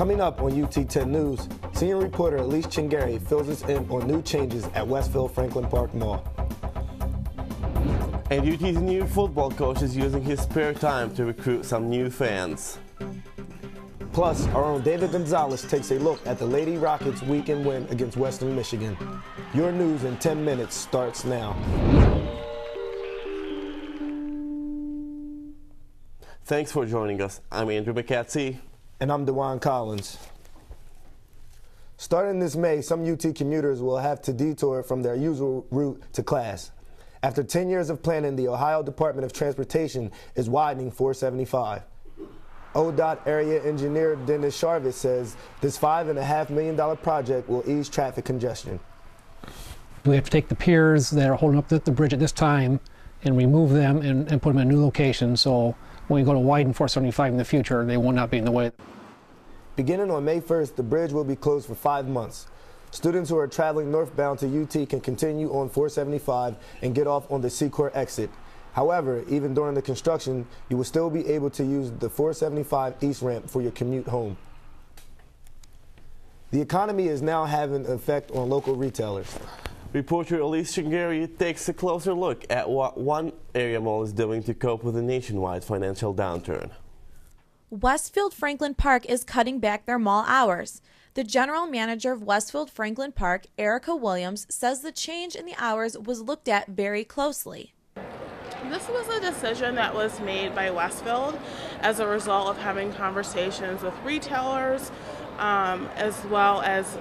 Coming up on UT 10 News, senior reporter Elise Chingari fills us in on new changes at Westfield Franklin Park Mall. And UT's new football coach is using his spare time to recruit some new fans. Plus, our own David Gonzalez takes a look at the Lady Rockets' weekend win against Western Michigan. Your news in 10 minutes starts now. Thanks for joining us. I'm Andrew McCatsey. And I'm DeJuan Collins. Starting this May, some UT commuters will have to detour from their usual route to class. After 10 years of planning, the Ohio Department of Transportation is widening 475. ODOT area engineer Dennis Sharvis says this $5.5 million project will ease traffic congestion. We have to take the piers that are holding up the bridge at this time and remove them and put them in a new location, so when we go to widen 475 in the future, they will not be in the way. Beginning on May 1st, the bridge will be closed for 5 months. Students who are traveling northbound to UT can continue on 475 and get off on the Secor exit. However, even during the construction, you will still be able to use the 475 East ramp for your commute home. The economy is now having an effect on local retailers. Reporter Elise Chingari takes a closer look at what one area mall is doing to cope with the nationwide financial downturn. Westfield Franklin Park is cutting back their mall hours. The general manager of Westfield Franklin Park, Erica Williams, says the change in the hours was looked at very closely. This was a decision that was made by Westfield as a result of having conversations with retailers, as well as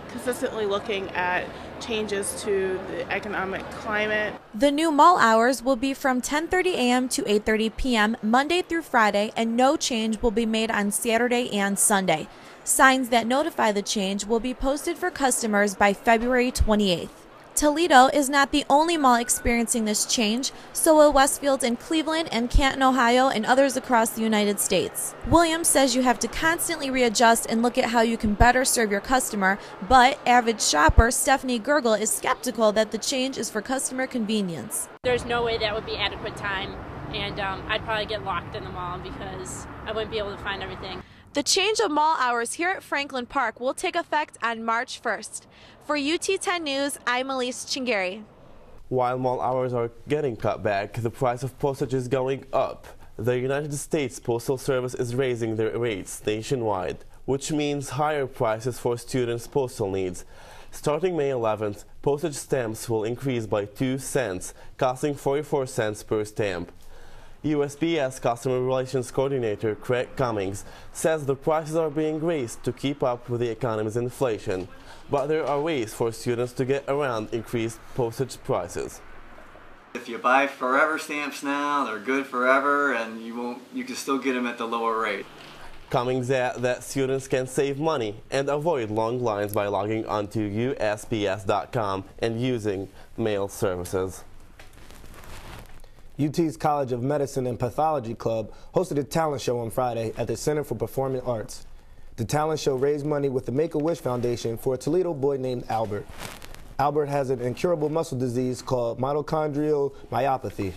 consistently looking at changes to the economic climate. The new mall hours will be from 10:30 a.m. to 8:30 p.m. Monday through Friday, and no change will be made on Saturday and Sunday. Signs that notify the change will be posted for customers by February 28th. Toledo is not the only mall experiencing this change, so will Westfield in Cleveland and Canton, Ohio, and others across the United States. Williams says you have to constantly readjust and look at how you can better serve your customer, but avid shopper Stephanie Gergel is skeptical that the change is for customer convenience. There's no way that would be adequate time, and I'd probably get locked in the mall because I wouldn't be able to find everything. The change of mall hours here at Franklin Park will take effect on March 1st. For UT 10 News, I'm Elise Chingari. While mall hours are getting cut back, the price of postage is going up. The United States Postal Service is raising their rates nationwide, which means higher prices for students' postal needs. Starting May 11th, postage stamps will increase by 2 cents, costing 44 cents per stamp. USPS Customer Relations Coordinator Craig Cummings says the prices are being raised to keep up with the economy's inflation, but there are ways for students to get around increased postage prices. If you buy forever stamps now, they're good forever, and you can still get them at the lower rate. Cummings adds that students can save money and avoid long lines by logging onto USPS.com and using mail services. UT's College of Medicine and Pathology Club hosted a talent show on Friday at the Center for Performing Arts. The talent show raised money with the Make-A-Wish Foundation for a Toledo boy named Albert. Albert has an incurable muscle disease called mitochondrial myopathy.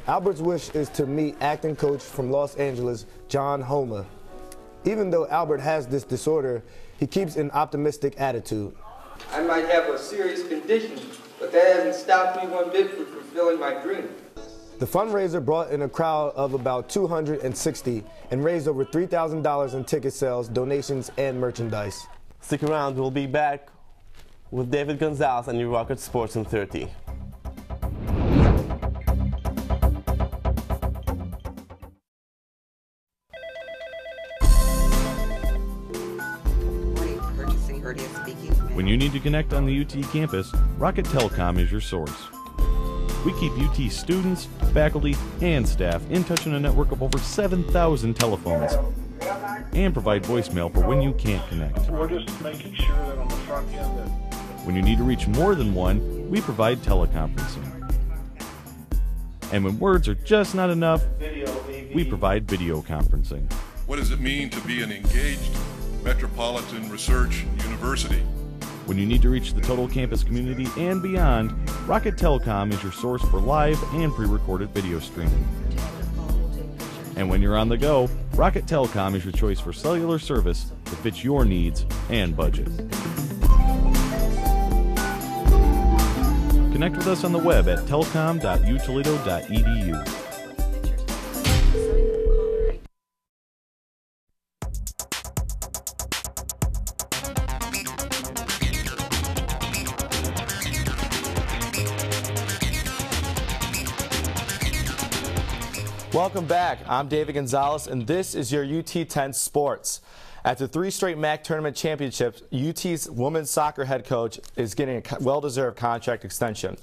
Albert's wish is to meet acting coach from Los Angeles, John Homa. Even though Albert has this disorder, he keeps an optimistic attitude. I might have a serious condition, but that hasn't stopped me one bit from fulfilling my dream. The fundraiser brought in a crowd of about 260 and raised over $3,000 in ticket sales, donations, and merchandise. Stick around, we'll be back with David Gonzalez and your Rocket Sports in 30. When you need to connect on the UT campus, Rocket Telecom is your source. We keep UT students, faculty, and staff in touch on a network of over 7,000 telephones and provide voicemail for when you can't connect. We're just making sure that on the front end that... When you need to reach more than one, we provide teleconferencing. And when words are just not enough, we provide video conferencing. What does it mean to be an engaged metropolitan research university? When you need to reach the total campus community and beyond, Rocket Telecom is your source for live and pre-recorded video streaming. And when you're on the go, Rocket Telecom is your choice for cellular service that fits your needs and budget. Connect with us on the web at telecom.utoledo.edu. Welcome back. I'm David Gonzalez, and this is your UT 10 Sports. After 3 straight MAC tournament championships, UT's women's soccer head coach is getting a well-deserved contract extension.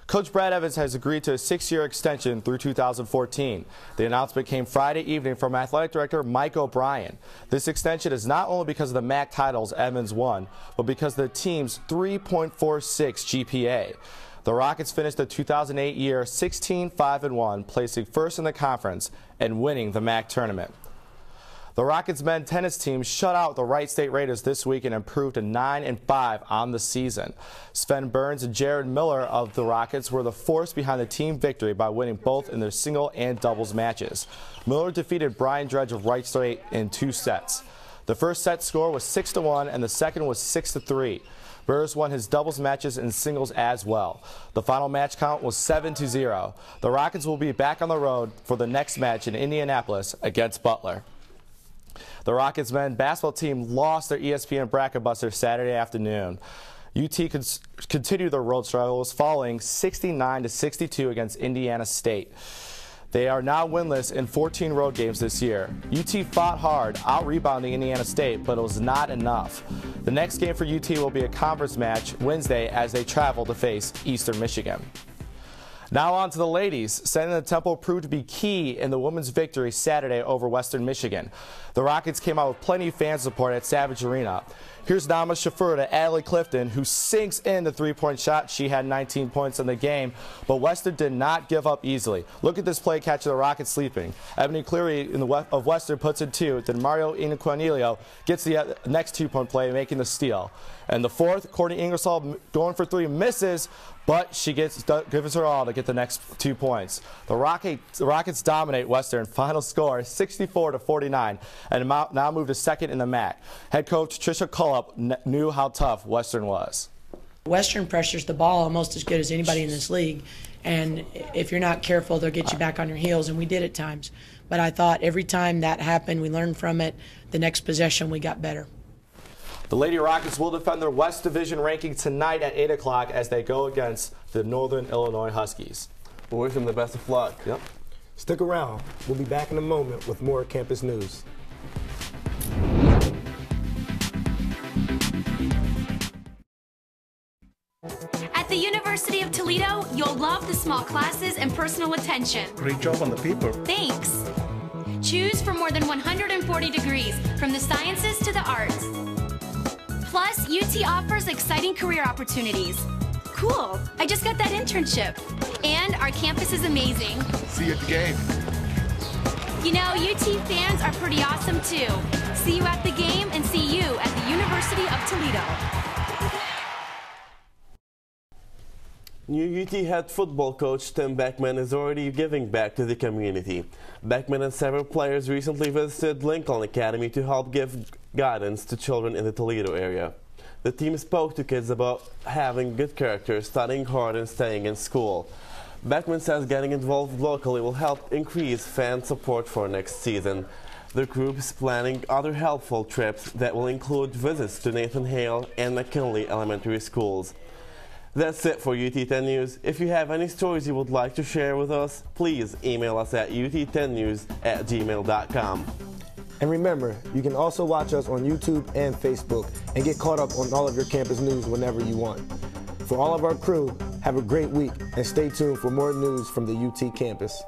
Coach Brad Evans has agreed to a 6-year extension through 2014. The announcement came Friday evening from Athletic Director Mike O'Brien. This extension is not only because of the MAC titles Evans won, but because of the team's 3.46 GPA. The Rockets finished the 2008 year 16-5-1, placing first in the conference and winning the MAC tournament. The Rockets men's tennis team shut out the Wright State Raiders this week and improved to 9-5 on the season. Sven Burns and Jared Miller of the Rockets were the force behind the team victory by winning both in their single and doubles matches. Miller defeated Brian Dredge of Wright State in 2 sets. The first set score was 6-1 and the second was 6-3. Burrs won his doubles matches and singles as well. The final match count was 7-0. The Rockets will be back on the road for the next match in Indianapolis against Butler. The Rockets men's basketball team lost their ESPN bracket buster Saturday afternoon. UT continued their road struggles, falling 69-62 against Indiana State. They are now winless in 14 road games this year. UT fought hard, out-rebounding Indiana State, but it was not enough. The next game for UT will be a conference match Wednesday as they travel to face Eastern Michigan. Now on to the ladies. Sending the Temple proved to be key in the women's victory Saturday over Western Michigan. The Rockets came out with plenty of fan support at Savage Arena. Here's Nama Shafur to Adley Clifton, who sinks in the 3-point shot. She had 19 points in the game, but Western did not give up easily. Look at this play catch of the Rockets sleeping. Ebony Cleary of Western puts in 2. Then Mario Inaquanilio gets the next 2-point play, making the steal. And the fourth, Courtney Ingersoll going for 3, misses, but she gives her all to get the next 2 points. The Rockets dominate Western. Final score 64-49, and now move to second in the MAC. Head coach Tricia Cullup knew how tough Western was. Western pressures the ball almost as good as anybody in this league, and if you're not careful, they'll get you back on your heels, and we did at times. But I thought every time that happened, we learned from it. The next possession, we got better. The Lady Rockets will defend their West Division ranking tonight at 8 o'clock as they go against the Northern Illinois Huskies. We'll wish them the best of luck. Yep. Stick around. We'll be back in a moment with more campus news. At the University of Toledo, you'll love the small classes and personal attention. Great job on the paper. Thanks. Choose from more than 140 degrees, from the sciences to the arts. Plus, UT offers exciting career opportunities. Cool, I just got that internship. And our campus is amazing. See you at the game. You know, UT fans are pretty awesome too. See you at the game and see you at the University of Toledo. New UT head football coach Tim Beckman is already giving back to the community. Beckman and several players recently visited Lincoln Academy to help give guidance to children in the Toledo area. The team spoke to kids about having good character, studying hard, and staying in school. Beckman says getting involved locally will help increase fan support for next season. The group is planning other helpful trips that will include visits to Nathan Hale and McKinley Elementary Schools. That's it for UT 10 News. If you have any stories you would like to share with us, please email us at ut10news@gmail.com. And remember, you can also watch us on YouTube and Facebook and get caught up on all of your campus news whenever you want. For all of our crew, have a great week and stay tuned for more news from the UT campus.